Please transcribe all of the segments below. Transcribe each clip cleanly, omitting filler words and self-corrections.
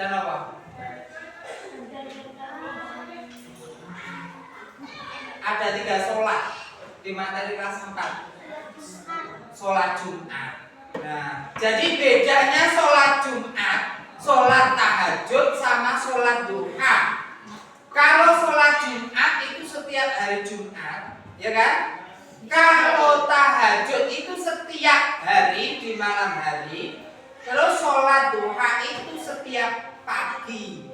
dan apa? Ada 3 sholat di materi kelas 4. Sholat Jumat. Nah, jadi bedanya sholat Jumat, sholat tahajud sama sholat duha. Kalau sholat Jumat itu setiap hari Jumat, ya kan? Kalau tahajud itu setiap hari di malam hari. Terus sholat duha itu setiap pagi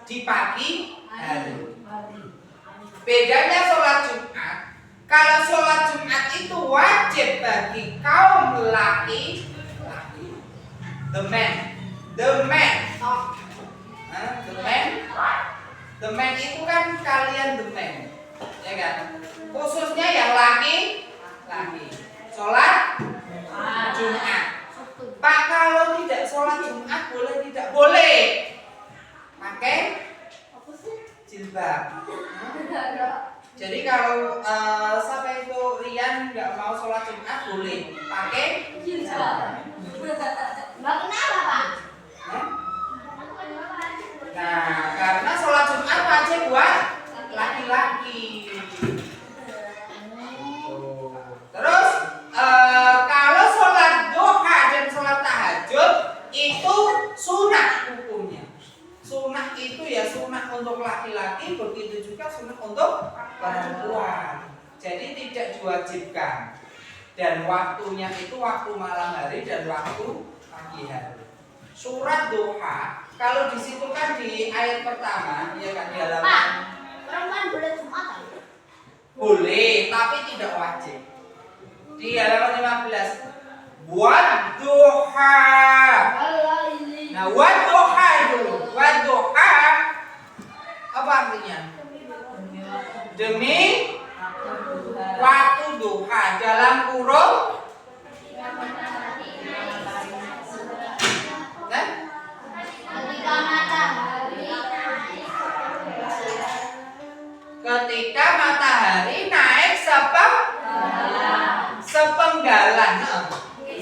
di pagi hari. Bedanya sholat Jumat, kalau sholat Jumat itu wajib bagi kaum laki-laki, the man, the man itu kan kalian the man, ya kan? Khususnya yang laki-laki, sholat Jumat. Pak, kalau tidak sholat Jumat boleh tidak? Boleh. Pakai jilbab. Jadi kalau sampai itu Rian nggak mau sholat Jumat boleh pakai jilbab. Nggak kenapa, Pak? Nah, karena sholat Jumat wajib buat laki-laki. Terus kalau sholat duha dan sholat tahajud itu sunnah hukumnya. Sunnah itu ya sunnah untuk laki-laki, begitu juga sunnah untuk perempuan. Jadi tidak diwajibkan. Dan waktunya itu waktu malam hari dan waktu pagi hari. Surat duha, kalau di situ kan di ayat pertama, ya kan di halaman. Pak, perempuan boleh Jumatan? Boleh, tapi tidak wajib. Di halaman 15. Wadduha. Nah, wadduha dulu. Wadduha apa artinya? Demi waktu duha dalam kurung ketika matahari naik sepenggalan.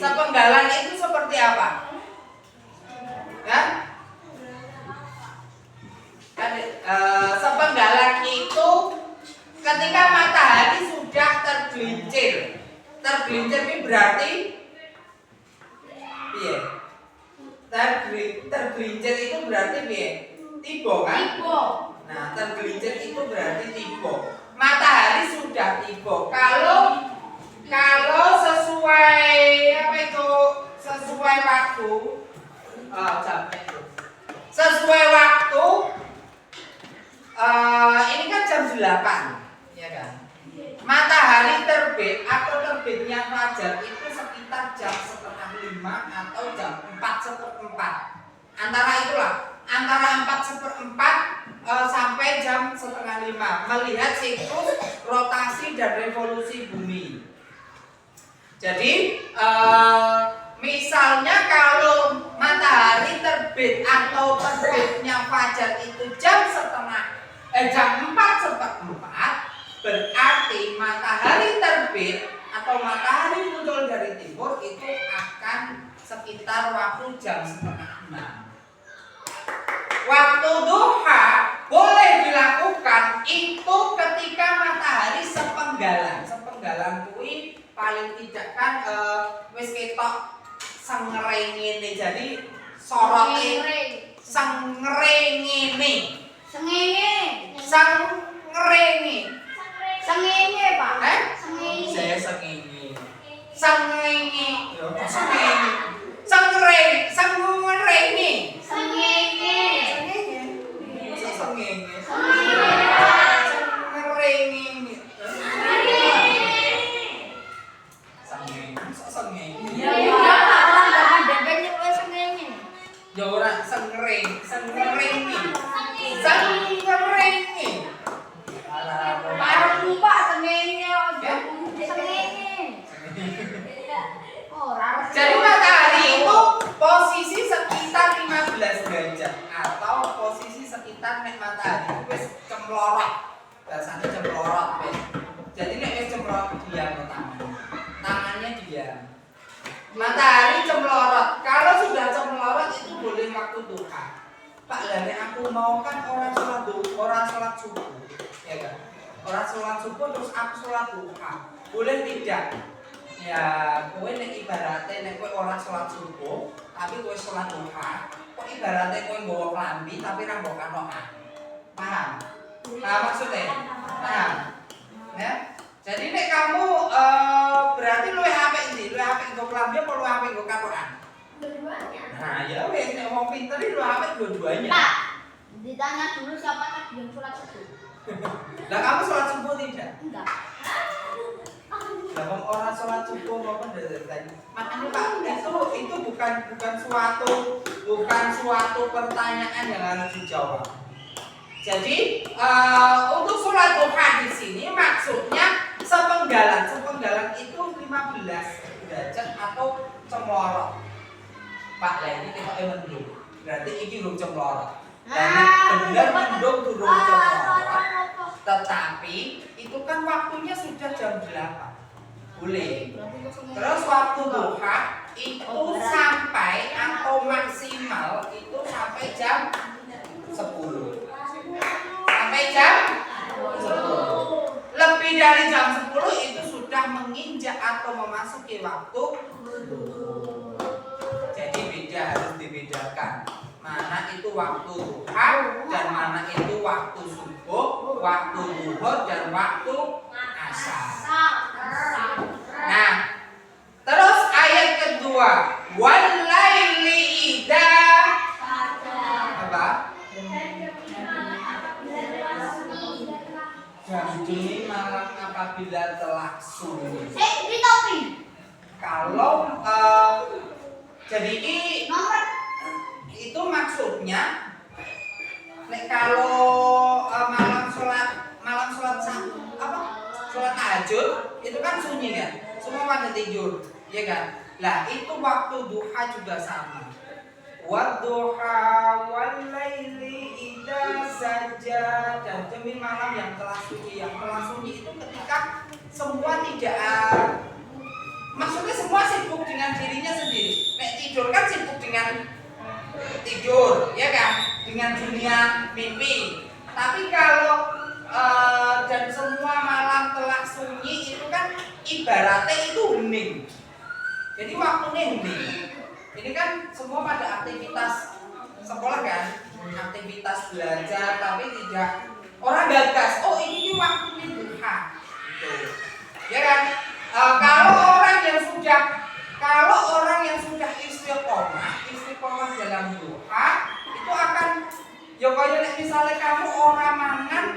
Sepenggalan itu seperti apa? Ya? Sepenggalan itu ketika matahari sudah tergelincir. Tergelincir ini berarti piye? Tergelincir itu berarti piye? Tiba kan? Tiba. Nah, tergelincir itu berarti tiba. Matahari sudah tiba. Kalau sesuai apa itu? Sesuai waktu jamnya itu. Sesuai waktu ini kan jam 8, ya kan? Matahari terbit atau terbitnya fajar itu sekitar jam 4:30 atau jam 4:04. Antara itulah, antara 4:04 sampai jam 4:30 melihat siklus rotasi dan revolusi bumi. Jadi misalnya kalau matahari terbit atau terbitnya fajar itu jam 4:04, berarti matahari terbit atau matahari muncul dari timur itu akan sekitar waktu jam 5:30. Waktu duha boleh dilakukan itu ketika matahari sepenggalan. Sepenggalan kuwi paling tidak kan wis ketok sengrengene, jadi sorote sengrengene. Sengenge, Pak. Sengenge. Saya sengenge. Sengenge. Yo sengenge. Sengrenge. Sengenge. Sengenge. Ya ora sengreng, sengrenge. Sengrenge. Parang lupa sengenge aja. Sengenge. Jadi matahari itu posisi sekitar 15 derajat atau posisi sekitar nek matahari itu wis cemlorot. Bahasane cemlorot wis. Jadi nek wis cemlorot diam tangannya diam. Matahari cemlorot. Kalau sudah cemlorot itu boleh waktu duha. Pak lari aku mau kan orang sholat subuh, ya kan? Orang sholat subuh terus aku sholat duha, boleh tidak? Ya, kowe nek ibaratnya nek kowe orang sholat subuh, tapi kowe sholat duha, kok ibaratnya kowe nggawa klambi tapi ra mbok kanokan. Paham? Paham maksudnya? Paham? Ya? Jadi nek kamu berarti luwih apik ndi? Luwih apik nggo klambi apa luwih apik nggo kanokan? Dua-duanya. Nah, ya wes nek wong pinter iki luwih apik dua-duanya. Pak, ditanya dulu siapa tadi yang sholat subuh? Lah kamu sholat subuh tidak? Enggak. Lah wong orang sholat subuh apa tadi? Makanya Pak, itu bukan suatu pertanyaan yang harus dijawab. Jadi untuk sholat duha di sini maksudnya sepenggalan itu 15 derajat atau cemlorot. Pak, lah ini kita mendung. Berarti ini belum cemlorot. Dan benar mendung turun cemlorot. Tetapi itu kan waktunya sudah jam 8. Boleh. Terus waktu duha itu sampai atau maksimal itu sampai jam 10. Sampai jam 10. Lebih dari jam 10 itu sudah menginjak atau memasuki waktu zuhur. Jadi beda, harus dibedakan. Mana itu waktu duha dan mana itu waktu subuh, waktu zuhur dan waktu asar. Nah, terus ayat kedua, walaili idza apa? Jam dini malam apabila telah sunyi. Kalau jadi ini itu maksudnya kalau malam sholat apa? Sholat tahajud itu kan sunyi kan? Semua pada tidur, ya kan? Lah itu waktu duha juga sama. Wadduha walaili idza saja, dan demi malam yang telah sunyi. Yang telah sunyi itu ketika semua tidak maksudnya semua sibuk dengan dirinya sendiri. Nek tidur kan sibuk dengan tidur, ya kan? Dengan dunia mimpi. Tapi kalau dan semua malam telah sunyi itu kan ibaratnya itu hening. Jadi waktunya hening. Ini kan semua pada aktivitas sekolah kan, aktivitas belajar, tapi tidak orang gagas. Oh ini waktunya duha, gitu. Ya kan? Kalau orang yang sudah istiqomah dalam duha itu akan, ya kayak misalnya kamu orang mangan,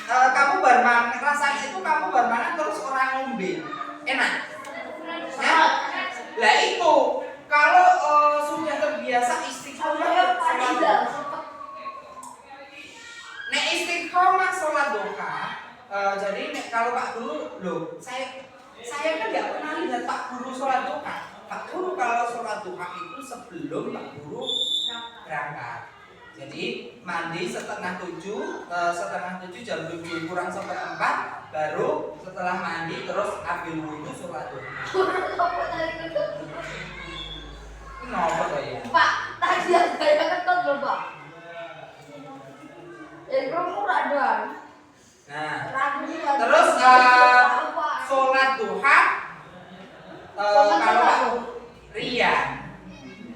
kamu bermangan, rasanya itu kamu bermangan terus orang ngombe, enak. Ya? Lah itu kalau sudah terbiasa istiqomah sholat duha, jadi kalau Pak Guru, loh saya kan nggak pernah lihat Pak Guru sholat duha. Pak Guru kalau sholat duha itu sebelum Pak Guru berangkat. Jadi mandi setengah tujuh, jam 7 kurang seperempat, baru setelah mandi terus ambil wudhu sholat duha. Kenapa tuh ya? Pak, tadi saya ketut loh Pak. Kamu ada. Nah, terus sholat duha kalau Rian,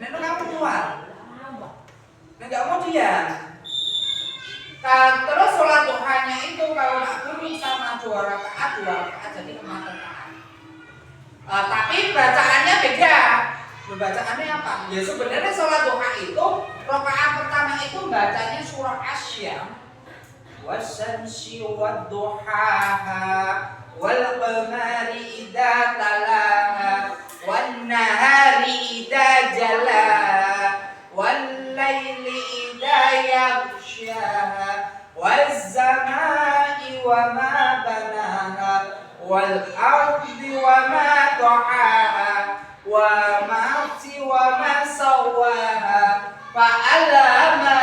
nentu kamu keluar. Nggak mau dia. Terus sholat duhanya itu kalau Pak Guru sama 2 rakaat jadi 4 rakaat. Tapi bacaannya beda. Bacaannya apa? Ya sebenarnya sholat duha itu rakaat pertama itu bacanya surah Asy-Syams, wasyamsi wadduhaha wal qamari idza talaha wan nahari idza jalaha wal laili idza yaghshaha waz samai wa ma banaha wal ardi wa ma tahaha wa nafsi wa ma sawaha fa alama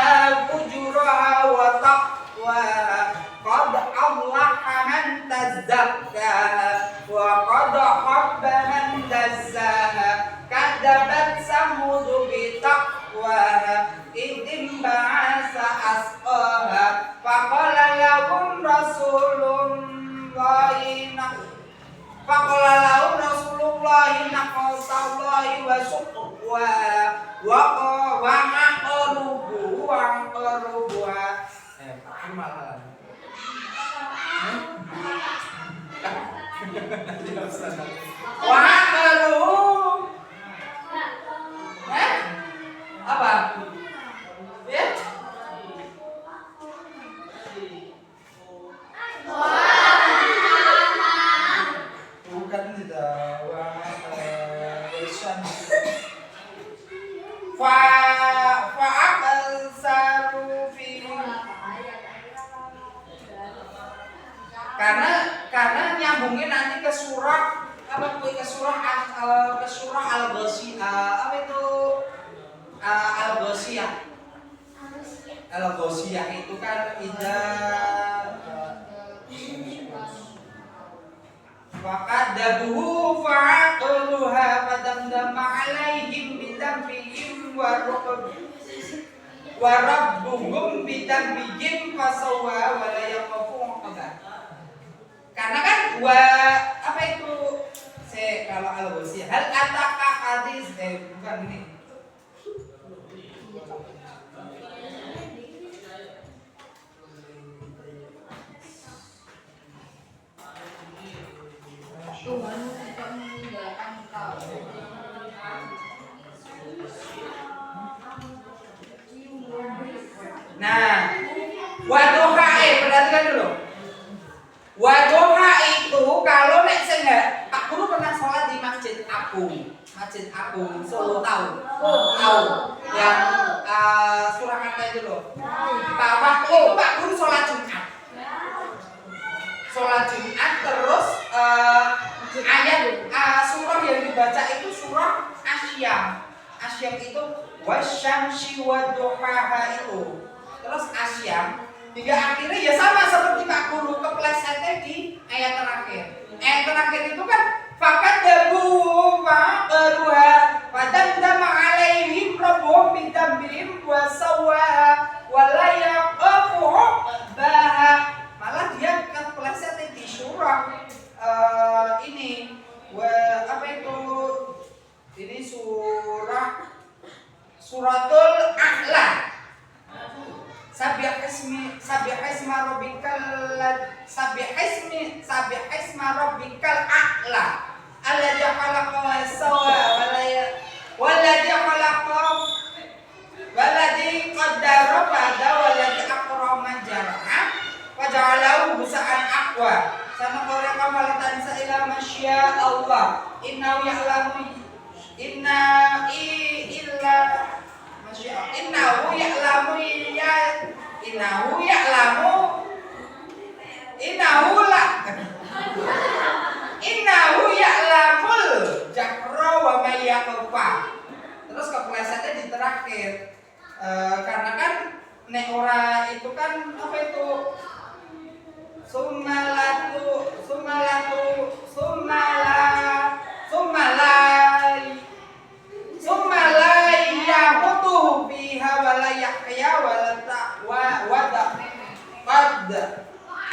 fujuraha wa taqwaha qad aflaha man tazakkaha wa qad khabba man dassaha kadzabat samud bi taqwaha idim Apa? Ya? Bukan tidak. Karena nyambungnya nanti ke surah apa tuh, ke surah Al-Ghasyiyah, apa itu Al-Ghasyiyah. Al-Ghasyiyah itu kan Fakadabuhu fa'aqluha fadamdama alaihim bidambihim warabbuhum bidambihim fasawwa walayakofu uqbah. Karena kan apa itu kalau Al-Ghasyiyah hal ataka hadis bukan ini. Tuhan tidak meninggalkan kau. Nah, waduha perhatikan dulu. Waduha itu kalau nek sing Pak Guru pernah sholat di Masjid Agung Solo, tahu yang Surakarta itu loh. Waktu itu Pak Guru sholat Jumat terus ayat surah yang dibaca itu surah Asyam itu wasyamsi waduhaha itu. Terus Asyam hingga akhirnya ya sama seperti Pak Guru, keplesetnya di ayat terakhir. Ayat terakhir itu kan fakadabu fa'aqruha fadamdama alaihim rabbuhum bidambihim wa sawwaha wa la yaqafu uqbaha. Malah dia keplesetnya di surah ini apa itu? Ini suratul A'la. Sabbihisma rabbikal a'la alladzi khalaqa wa sawwa walladzi qaddara fahada walladzi akrama jar'a wa ja'alahu husa'an aqwa sanaqra'uka fala tansa illa masya Allah innahu ya'lamu ya'lamul jahra wa may yakhfa. Terus keplesetnya di terakhir. Karena kan nek ora itu kan apa itu? Summalai yaqutuhu biha wala yahya wala qad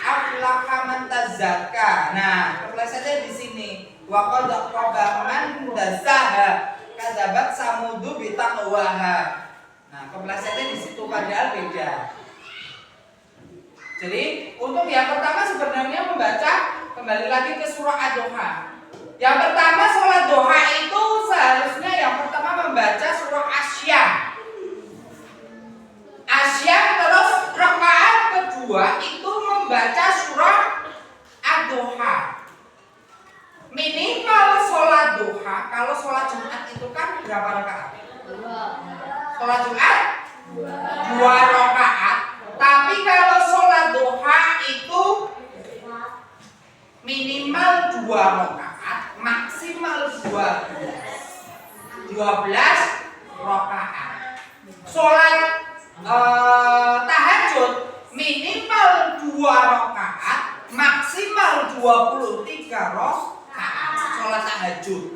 aflaha man tazakka. Nah, keplesetnya di sini. Wa qad khaba man dasaha kadzabat samudu bitaqwaha. Nah, keplesetnya di situ padahal beda. Jadi, untuk yang pertama sebenarnya membaca kembali lagi ke surah Ad-Duha. Yang pertama sholat duha itu seharusnya yang pertama membaca surah Asyam, terus rakaat kedua itu membaca surah Ad-Duha. Minimal sholat duha, kalau sholat Jumat itu kan berapa rakaat? Sholat Jumat 2 rakaat. Tapi kalau sholat duha itu minimal 2 rakaat, maksimal 12 rakaat. Sholat tahajud minimal 2 rakaat, maksimal 23 rakaat. Sholat tahajud.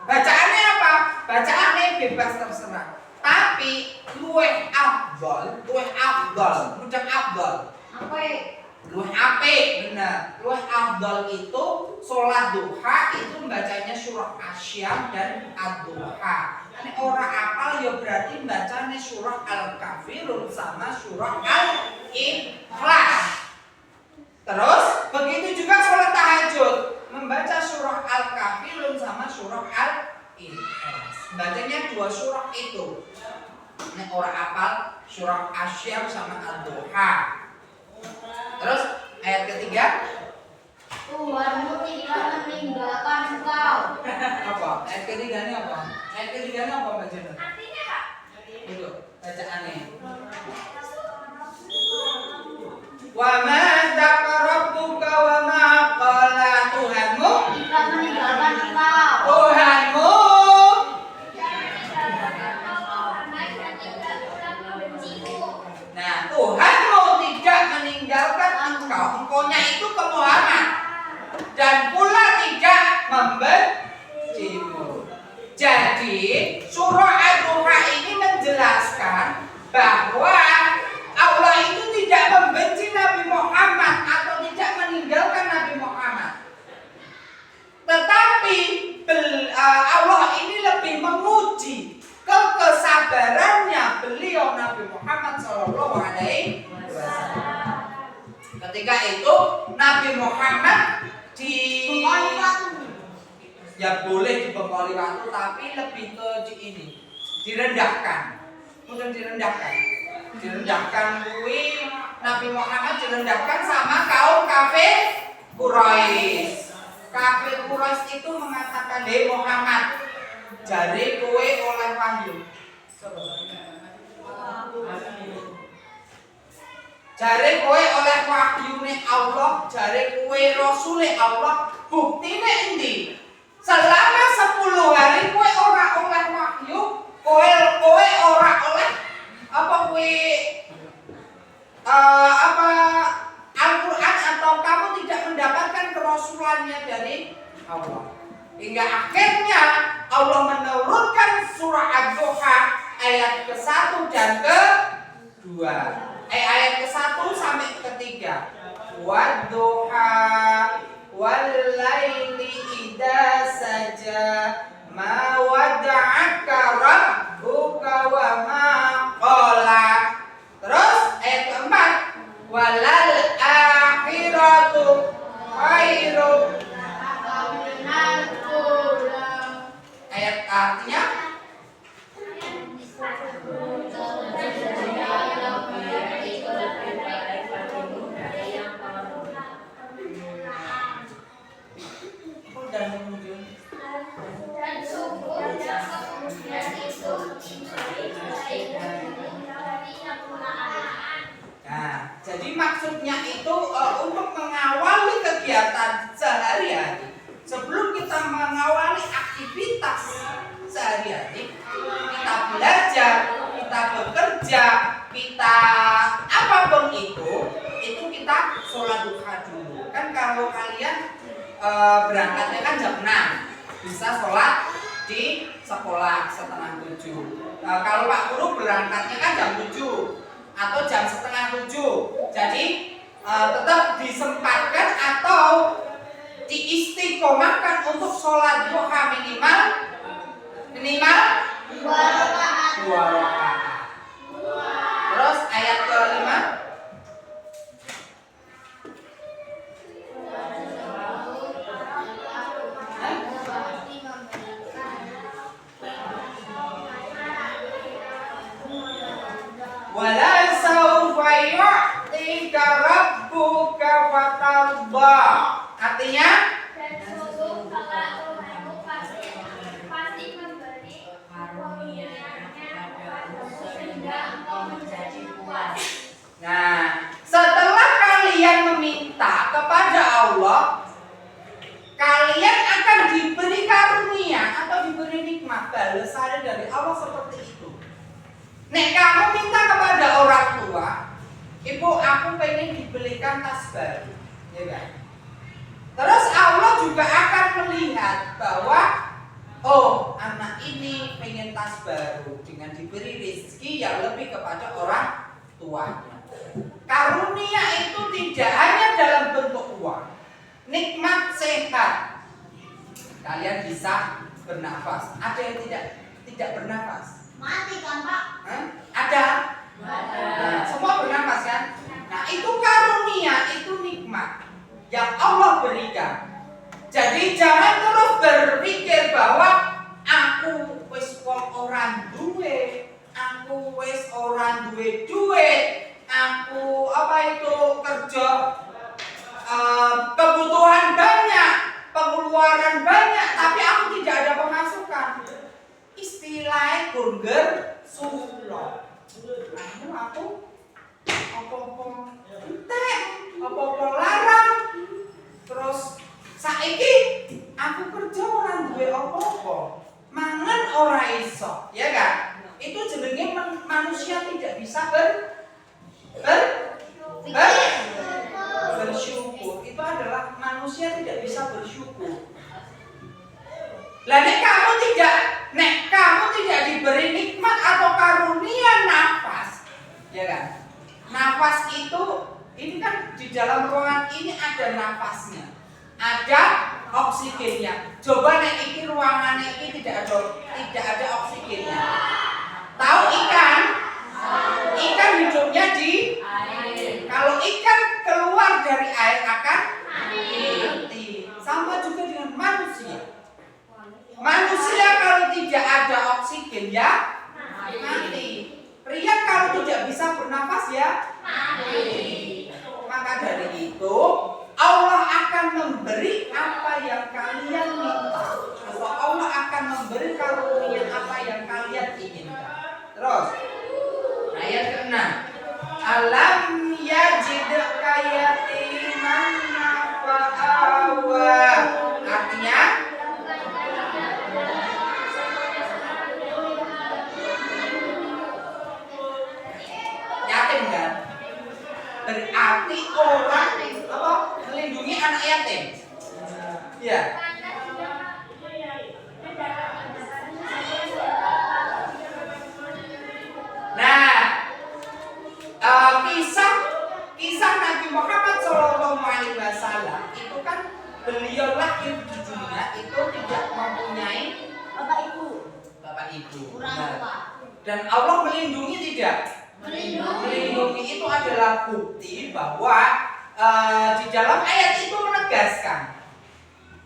Bacaannya apa? Bacaannya bebas terserah. Tapi luwih afdal, mudah afdal. Apa? Luwih apik, bener. Luwih afdal itu sholat duha itu membacanya surah Asyam dan Ad-Duha. Ini orang apal ya berarti bacanya surah Al-Kafirun sama surah Al-Ikhlas. Terus begitu juga sholat tahajud membaca surah Al-Kafirun sama surah Al-Ikhlas. Bacanya 2 surah itu. Ini orang apal surah Asyam sama Ad-Duha. Terus ayat ketiga, Tuhanmu tidak meninggalkan engkau. apa? Ayat ketiganya apa? Ayat ketiganya apa bacanya? Artinya Kak? Itu bacaannya. Wa ma dzakarabuka wa ma qala, Tuhanmu Tidak meninggalkan engkau. Tuhanmu Nah, Tuhanmu tidak meninggalkan engkau. Engkaunya itu ke Muhammad. Dan pula tidak membencimu. Jadi, surah Ad-Duha ini menjelaskan bahwa Allah itu tidak membenci Nabi Muhammad atau tidak meninggalkan Nabi Muhammad. Tetapi Allah ini lebih memuji kesabarannya beliau Nabi Muhammad Shallallahu Alaihi Wasallam. Ketika itu Nabi Muhammad ya boleh dibekali waktu, tapi lebih ke direndahkan, bukan direndahkan kui Nabi Muhammad direndahkan sama kaum kafir Quraisy. Kafir Quraisy itu mengatakan, "Hei Muhammad, jari kowe oleh wahyu." Jari kowe oleh wahyune Allah, jari kowe rasule Allah, buktine endi? Selama 10 hari kowe ora oleh wahyu, kowe ora oleh apa Al-Qur'an, atau kamu tidak mendapatkan kerasulannya dari Allah. Hingga akhirnya Allah menurunkan surah Ad-Duha ayat ke-1 dan ke-2. Ayat ke-1 sampai ke-3. Wad-duha wal-laili idza saja ma wada'aka rabbuka wa ma qala. Terus ayat ke-4, walal akhiratu khairu. Ayat artinya dan menuju. Nah, jadi maksudnya itu untuk mengawali kegiatan sehari-hari. Sebelum kita mengawali aktivitas sehari-hari, kita belajar, kita bekerja, kita apapun itu kita sholat duha dulu. Kan kalau kalian berangkatnya kan jam 6, bisa sholat di sekolah setengah 7. Kalau Pak Guru berangkatnya kan jam 7 atau jam setengah 7. Jadi tetap disempatkan atau diistiqomahkan untuk sholat duha minimal 2 rakaat. Terus ayat ke-5, wala sawfa yu'tika rabbuka fatarda. Artinya Dan sungguh kelak Tuhanmu pasti memberi karunia-Nya kepadamu sehingga engkau menjadi puas. Nah, setelah kalian meminta kepada Allah, kalian akan diberi karunia atau diberi nikmat. Balasannya dari Allah seperti itu. Nek kamu minta kepada orang tua, ibu aku pengen dibelikan tas baru, ya kan? Terus Allah juga akan melihat bahwa oh, anak ini pengen tas baru dengan diberi rezeki yang lebih kepada orang tuanya. Karunia itu tidak hanya dalam bentuk uang, nikmat sehat. Kalian bisa bernafas. Ada yang tidak bernafas? Mati kan Pak? Ada? Nah, semua bernafas kan? Nah, itu karunia, itu nikmat yang Allah berikan. Jadi jangan terus berpikir bahwa aku wis duwe, aku wis ora duwe duit, aku kerja kebutuhan banyak, pengeluaran banyak, tapi aku tidak ada pemasukan. Istilahnya burger sulo. Aku apa-apa entek, apa-apa larang. Terus saiki aku kerja ora duwe apa-apa. Mangan ora iso, ya kan? Itu jenenge manusia tidak bisa bersyukur. Itu adalah manusia tidak bisa bersyukur. Lah nek kamu tidak diberi nikmat atau karunia nafas, ya kan? Nafas itu ini kan di dalam ruangan ini ada nafasnya, ada oksigennya. Coba nek iki ruangan ini tidak ada oksigennya. Tahu ikan? Ikan hidupnya di air. Kalau ikan keluar dari air akan mati. Sama juga dengan manusia. Manusia kalau tidak ada oksigen ya mati. Pria kalau tidak bisa bernafas ya mati. Maka dari itu Allah akan memberi apa yang kalian minta, atau Allah akan memberi karunia apa yang kalian inginkan. Terus ayat ke-6, alam yajidka yatiman fa'awa. Artinya yatim kan? Berarti orang melindungi anak yatim. Ya. Nah, kisah Nabi Muhammad SAW itu kan beliau lahir di dunia itu tidak mempunyai Bapak Ibu. Orang tua. Dan Allah melindungi tidak? Melindungi itu adalah bukti bahwa di dalam ayat itu menegaskan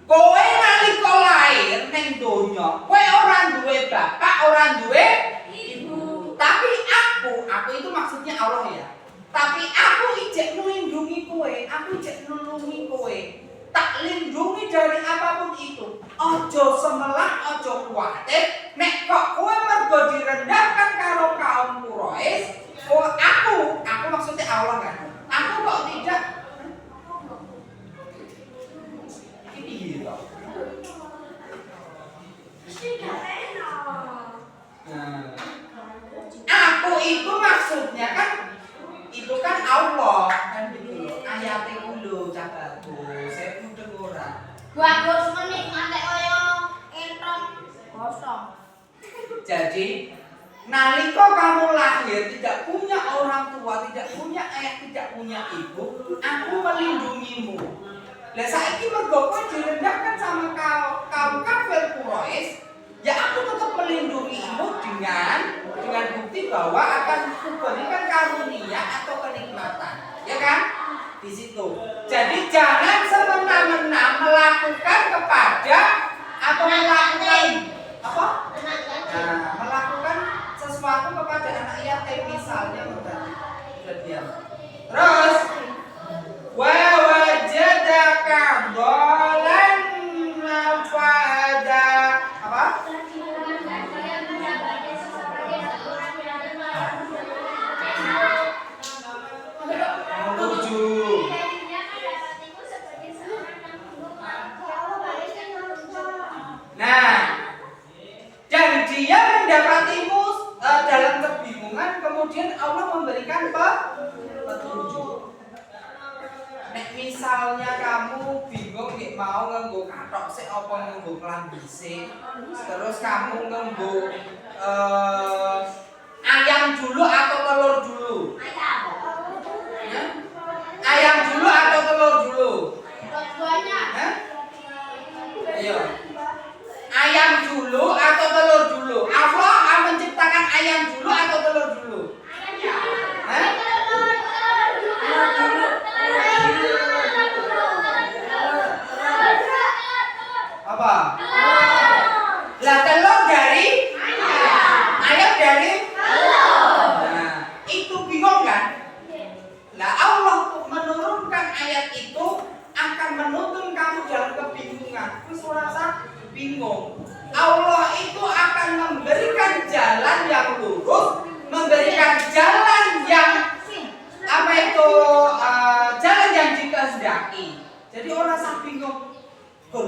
kowe nalika lahir ning donya kowe ora duwe bapak, ora duwe ibu. Tapi aku itu maksudnya Allah ya. Tapi aku ijek nglindungi kowe, aku ijek nulungi kowe. Tak lindungi dari apapun itu. Ojo semelah, ojo kuwatir. Nek kok kowe mergo direndahkan karo kaum Quraisy, aku maksudnya Allah kan. Aku kok tidak ini gitu. Aku itu maksudnya kan itu kan Allah kan gitu loh. Ayate kulo cah bagus, saya udah ora. Bagus meneh ngantek kaya entrong kosong. Jadi nalika kamu lahir tidak punya orang tua, tidak punya ayah, tidak punya ibu, aku melindungimu. Lah saiki mergo kowe direndahkan sama kaum kafir Quraisy, ya aku tetap melindungimu dengan bukti bahwa akan kuberikan karunia atau kenikmatan, ya kan? Di situ. Jadi jangan semena-mena melakukan kepada atau melakukan apa? Melakukan sesuatu kepada anak yatim misalnya sudah diam. Terus wa wajadaka dhalan fahada. Apa? Nah, dan dia mendapatimu dalam kebingungan, kemudian Allah memberikan petunjuk. Nek misalnya kamu bingung nek mau nganggo kathok sik apa nganggo klambi sik, terus kamu nganggo ayam dulu atau telur dulu? Ayam dulu atau telur dulu? Dua-duanya. Ayo. Ayam dulu atau telur dulu? Allah menciptakan ayam dulu atau telur dulu? Apa? Lah telur dari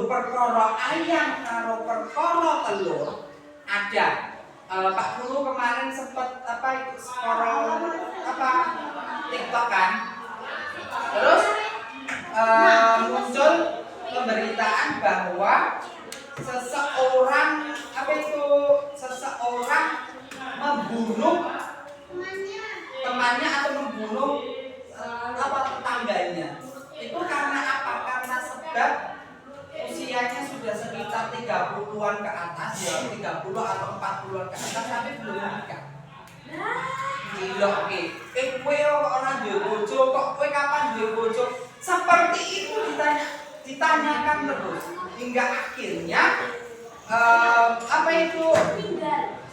perkara ayam karo perkara telur ada. Pak Guru kemarin sempat scroll TikTok kan. Terus muncul pemberitaan bahwa seseorang membunuh temannya atau membunuh tetangganya. Itu karena apa? Karena sebab usianya sudah sekitar 30-an ke atas, ya 30 atau 40-an ke atas tapi belum menikah. Gila oke. Kowe kok ora duwe bojo, kok kowe kapan duwe bojo? Seperti itu ditanyakan terus hingga akhirnya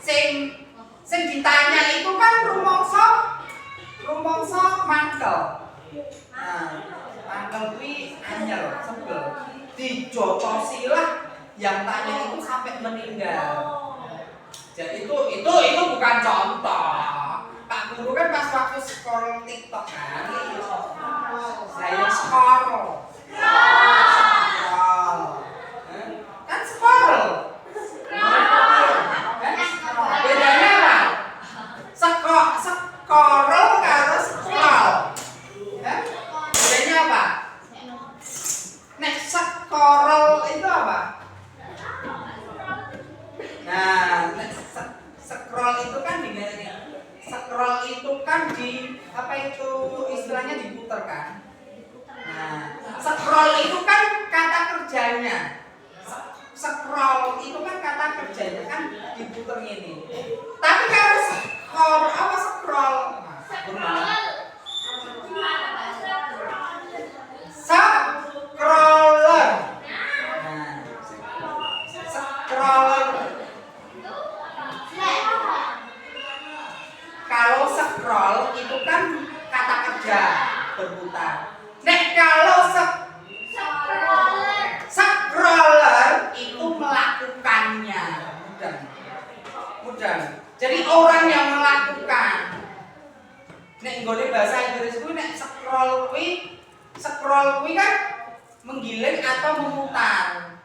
sing ditanya itu kan rumangsa mantel. Nah, mantel kuwi anyar, sebel. Dijotosilah yang tanya itu sampai meninggal. Jadi itu bukan contoh. Pak Guru kan pas waktu scroll TikTok kan, saya scroll. Kan scroll. Bedanya apa? Scroll karo scroll. Bedanya apa? Nek scroll itu apa? Nah, scroll itu kan scroll itu kan istilahnya diputar kan. Nah, scroll itu kan kata kerjanya. Scroll itu kan kata kerjanya kan diputar ini. Tapi kalau scroll? Scroller. Nah, scroller. Kalau scroll itu kan kata kerja berputar. Nek kalau scroller itu melakukannya. Mudah. Jadi orang yang melakukan. Nek nggone bahasa Inggris kuwi nek scroll kuwi kan menggiling atau memutar.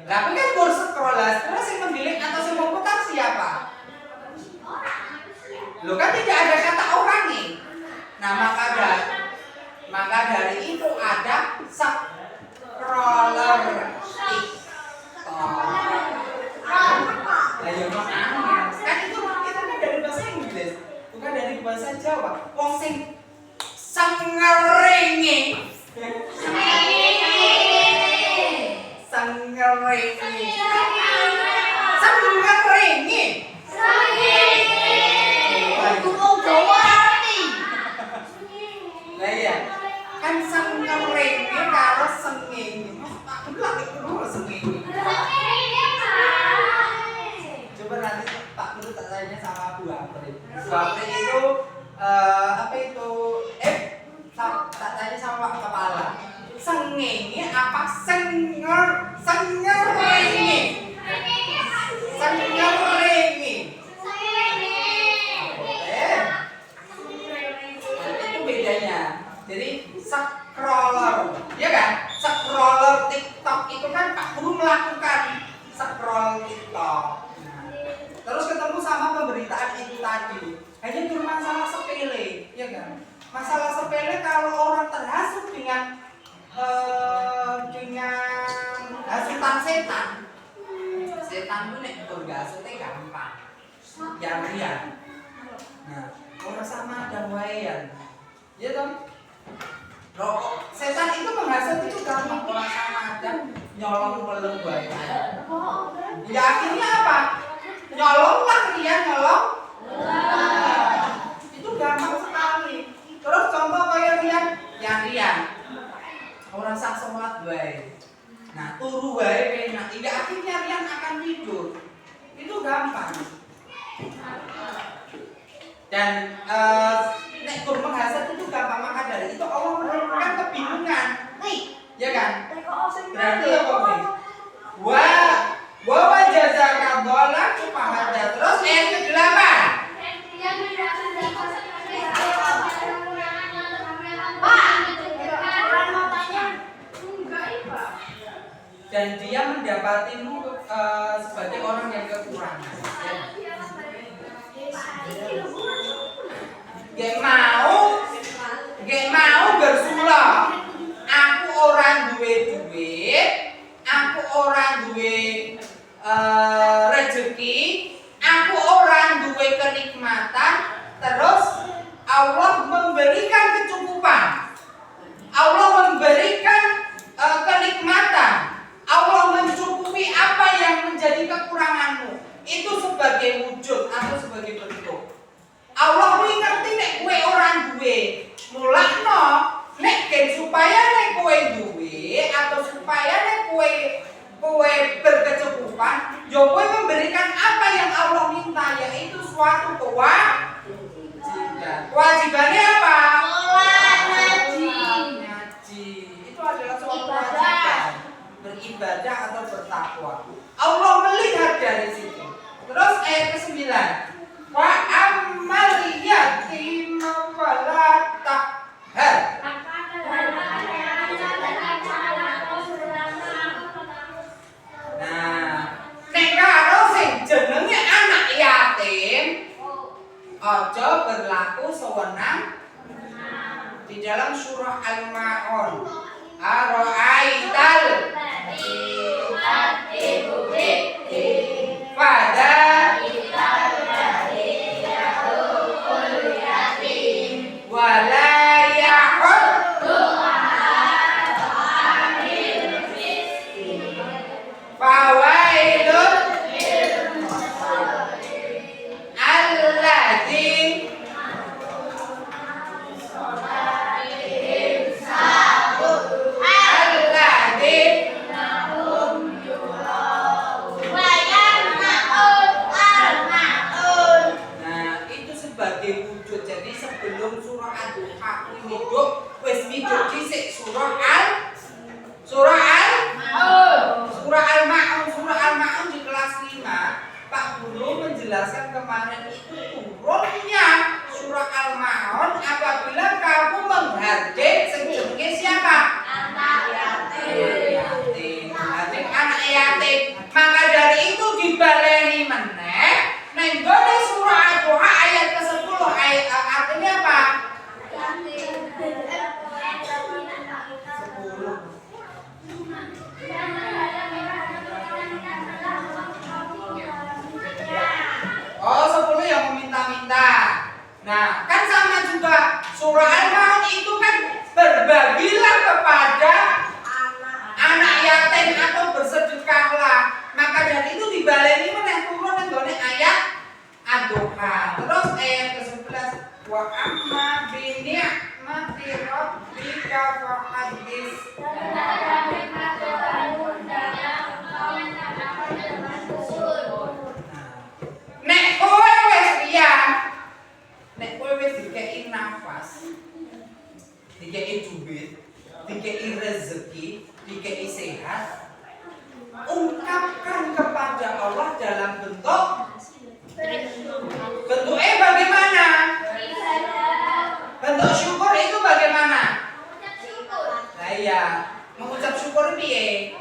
Lah kuwi kan kur scroll terus yang menggiling atau yang memutar siapa? Loh kan tidak ada kata orang nih. Nah maka dari itu ada scroller TikTok. Ayo makanya kan itu kan dari bahasa Inggris, bukan dari bahasa Jawa. Wong sing sengeringi. Lah iya, kan sengeringi karo sengenge. Aku lagi kudu sengenge. Coba nanti Pak Guru tak tanya sama Bu April. Bu April itu tak tanya sama Pak Kepala. Sengenge apa sengeringi? Sengeringi. Itu bedanya. Jadi scroller, ya kan? Scroller TikTok itu kan Pak Guru melakukan scroll TikTok. Terus ketemu sama pemberitaan itu tadi. Hanya cuma masalah sepele, ya kan? Masalah sepele kalau orang terhasut dengan hasutan setan. Setan itu nek berhasutnya gampang. Yang nah, orang sama ada wayan. Ya toh? Rokok. Setan itu menghasut itu gampang, orang sama ada nyolong peleng wayan. Ya akhirnya apa? Nyolonglah dia nyolong. Itu gampang sekali. Terus contoh kayak Rian. Orang sak sholat wae. Nah, turu wae enak. Hingga akhirnya Rian akan tidur. Itu gampang. Dan nek kur menghasut itu gampang, maka dari itu Allah menurunkan kebingungan. Ya kan? Berarti apa nih? Wa jazaka dhallan fahada. Terus ayat ke-8. Dan Gek mau bersula. Aku ora duwe duit, aku ora duwe rezeki, aku ora duwe kenikmatan, terus Allah memberikan kecukupan. Allah memberikan kenikmatan. Allah mencukupi apa yang menjadi kekuranganmu. Itu sebagai wujud atau sebagai bentuk. Allah kuwi ngerti nek kowe ora duwe. Mulakno nek supaya nek kowe duwe atau supaya nek kowe berkecukupan, yo kowe memberikan apa yang Allah minta, yaitu suatu kewajiban. Kewajibannya apa? Ngaji. Itu adalah suatu kewajiban. Beribadah atau bertakwa. Allah melihat dari situ. Terus ayat ke-9. Wa ammal yatima fala taqhar. Nah, nek karo sing jenenge anak yatim, aja berlaku sewenang. Di dalam surah Al-Ma'un, Ara'aital pada wala yahuddu fawailun alladzi Surah Al-Ma'un di kelas 5 Pak Guru menjelaskan kemarin itu turunnya surah Al-Ma'un apabila kamu menghardik sejenenge siapa? Anak yatim. Anak yatim. Maka dari itu dibaleni meneh nang gone surah Ad-Duha ayat ke-10 ayat artinya apa? Oh, 10 yang meminta-minta. Nah, kan sama juga surah Al-Ma'un itu kan berbagilah kepada anak yatim atau bersedekahlah. Maka dari itu dibaleni meneh turun nang gone ayat Ad-Duha. Terus ayat ke-11 wa amma bi ni'mati rabbika fahaddits. Nek kowe wis riyan, nek kowe wis dikei nafas, dikei duit, dikei rezeki, dikei sehat, ungkapkan kepada Allah dalam bentuknya bagaimana? Bentuk syukur itu bagaimana? Nah iya, mengucap syukur piye?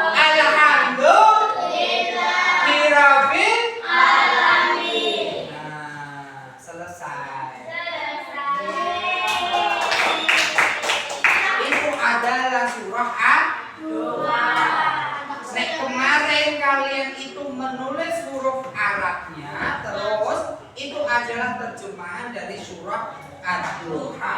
Alhamdulillahirabbil alamin. Nah, selesai. Itu adalah surah Ad-Duha. Nek kemarin kalian itu menulis huruf Arabnya, terus itu adalah terjemahan dari surah Ad-Duha.